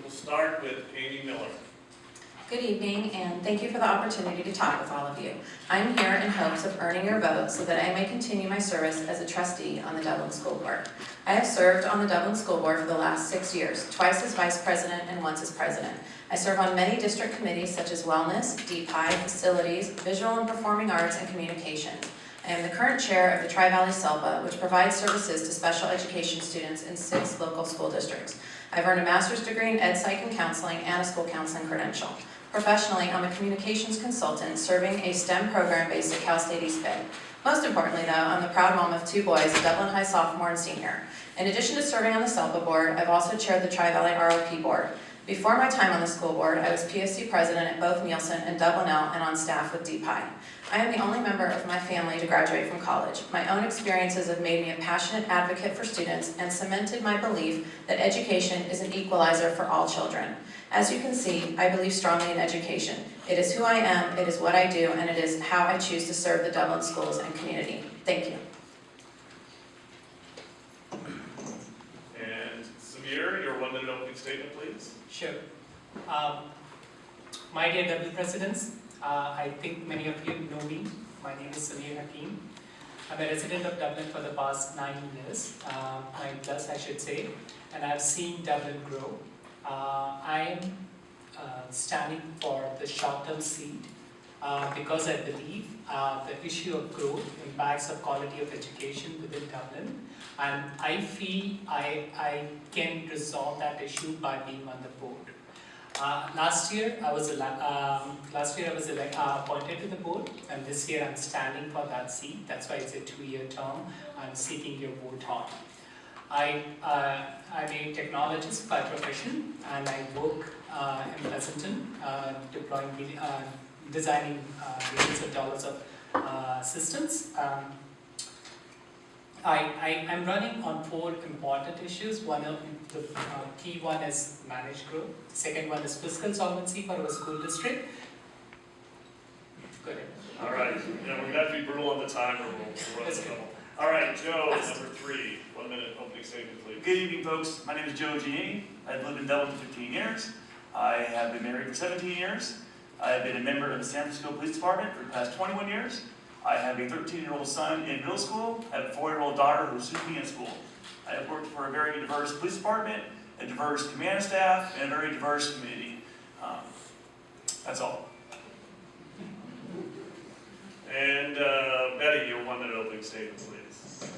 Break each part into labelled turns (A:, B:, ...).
A: We'll start with Amy Miller.
B: Good evening, and thank you for the opportunity to talk with all of you. I'm here in hopes of earning your vote so that I may continue my service as a trustee on the Dublin School Board. I have served on the Dublin School Board for the last 6 years, twice as vice president and once as president. I serve on many district committees such as wellness, DPI, facilities, visual and performing arts, and communications. I am the current chair of the Tri-Valley SELPA, which provides services to special education students in 6 local school districts. I've earned a master's degree in ed psych and counseling and a school counseling credential. Professionally, I'm a communications consultant serving a STEM program based at Cal State East Bay. Most importantly, though, I'm the proud mom of 2 boys, a Dublin High sophomore and senior. In addition to serving on the SELPA board, I've also chaired the Tri-Valley ROP board. Before my time on the school board, I was PSC president at both Nielsen and Dublin L and on staff with DPI. I am the only member of my family to graduate from college. My own experiences have made me a passionate advocate for students and cemented my belief that education is an equalizer for all children. As you can see, I believe strongly in education. It is who I am, it is what I do, and it is how I choose to serve the Dublin schools and community. Thank you.
A: And Samir, your 1-minute opening statement, please.
C: Sure. My dear Dublin residents, I think many of you know me. My name is Samir Hakim. I'm a resident of Dublin for the past 9 years, 9+ I should say, and I've seen Dublin grow. I am standing for the short-term seat because I believe the issue of growth impacts the quality of education within Dublin, and I feel I can resolve that issue by being on the board. Last year I was appointed to the board, and this year I'm standing for that seat. That's why it's a 2-year term. I'm seeking your vote on. I'm a technologist by profession, and I work in Pleasanton, designing millions of dollars of systems. I'm running on 4 important issues. One of the key one is managed growth. The second one is fiscal solvency for our school district. Go ahead.
A: All right. Yeah, we're going to have to be brutal on the time or we'll run into trouble. All right, Joe, number 3, 1-minute opening statement, please.
D: Good evening, folks. My name is Joe Giannini. I've lived in Dublin for 15 years. I have been married for 17 years. I have been a member of the San Francisco Police Department for the past 21 years. I have a 13-year-old son in middle school. I have a 4-year-old daughter who is soon to be in school. I have worked for a very diverse police department, a diverse command staff, and a very diverse community. That's all.
A: And Betty, your 1-minute opening statement, please.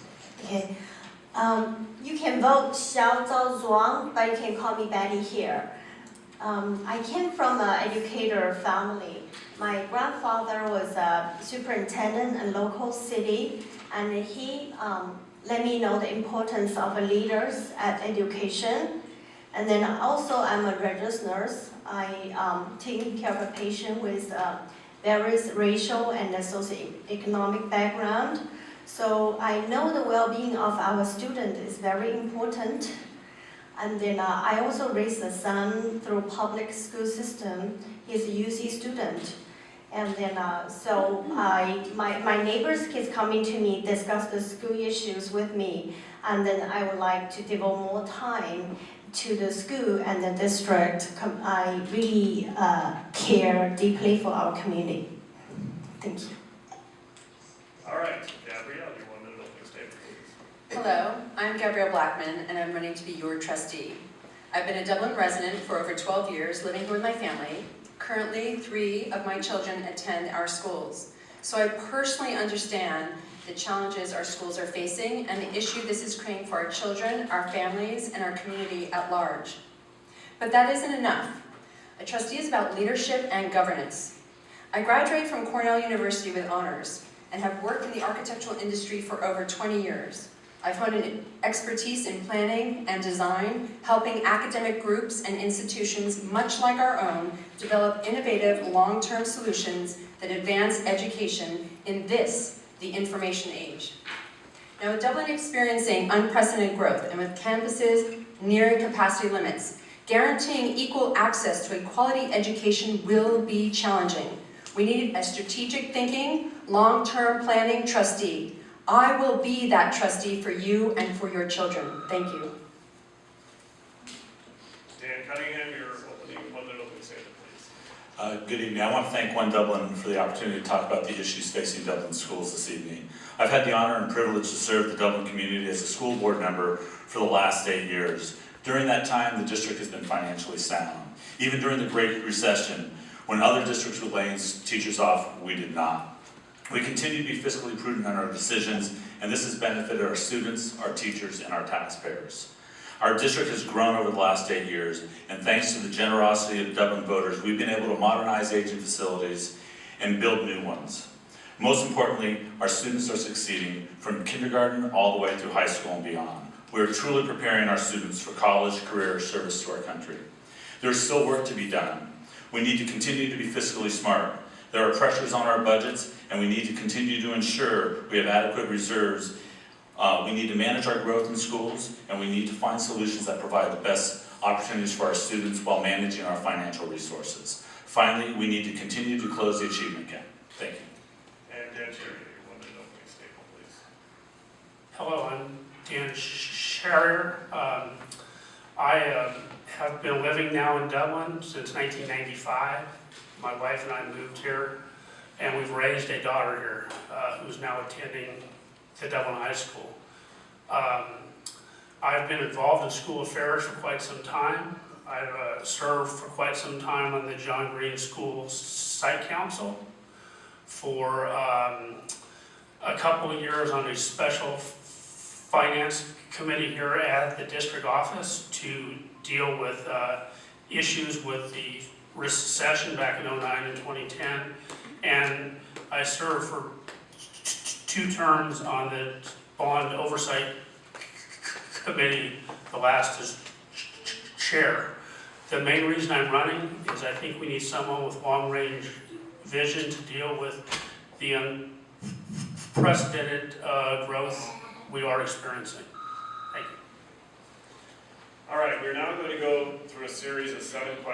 E: Okay. You can vote Xiao Zhao Zhuang, but you can call me Betty here. I came from an educator family. My grandfather was a superintendent in a local city, and he let me know the importance of leaders at education. And then also I'm a registered nurse. I take care of a patient with various racial and socioeconomic background. So I know the well-being of our student is very important. And then I also raised a son through public school system. He's a UC student. And then my neighbor's kids coming to me, discuss the school issues with me. And then I would like to devote more time to the school and the district. I really care deeply for our community. Thank you.
A: All right, Gabrielle, your 1-minute opening statement, please.
B: Hello, I'm Gabrielle Blackman, and I'm running to be your trustee. I've been a Dublin resident for over 12 years, living here with my family. Currently, 3 of my children attend our schools. So I personally understand the challenges our schools are facing and the issue this is creating for our children, our families, and our community at large. But that isn't enough. A trustee is about leadership and governance. I graduated from Cornell University with honors and have worked in the architectural industry for over 20 years. I've honed an expertise in planning and design, helping academic groups and institutions, much like our own, develop innovative long-term solutions that advance education in this, the information age. Now, with Dublin experiencing unprecedented growth and with campuses nearing capacity limits, guaranteeing equal access to a quality education will be challenging. We need a strategic thinking, long-term planning trustee. I will be that trustee for you and for your children. Thank you.
A: Dan Cunningham,
F: Good evening. I want to thank One Dublin for the opportunity to talk about the issues facing Dublin schools this evening. I've had the honor and privilege to serve the Dublin community as a school board member for the last 8 years. During that time, the district has been financially sound. Even during the Great Recession, when other districts were laying teachers off, we did not. We continue to be fiscally prudent in our decisions, and this has benefited our students, our teachers, and our taxpayers. Our district has grown over the last 8 years, and thanks to the generosity of Dublin voters, we've been able to modernize aging facilities and build new ones. Most importantly, our students are succeeding from kindergarten all the way through high school and beyond. We are truly preparing our students for college, career, service to our country. There is still work to be done. We need to continue to be fiscally smart. There are pressures on our budgets, and we need to continue to ensure we have adequate reserves. We need to manage our growth in schools, and we need to find solutions that provide the best opportunities for our students while managing our financial resources. Finally, we need to continue to close the achievement gap. Thank you.
A: And Dan Cherry, 1 minute opening statement, please.
G: Hello, I'm Dan Sherrier. I have been living now in Dublin since 1995. My wife and I moved here, and we've raised a daughter here who's now attending the Dublin High School. I've been involved in school affairs for quite some time. I've served for quite some time on the John Green School Site Council, for a couple of years on a special finance committee here at the district office to deal with issues with the recession back in 2009 and 2010. And I served for 2 terms on the bond oversight committee, the last as chair. The main reason I'm running is I think we need someone with long-range vision to deal with the unprecedented growth we are experiencing. Thank you.
A: All right, we're now going to go through a series of 7 questions.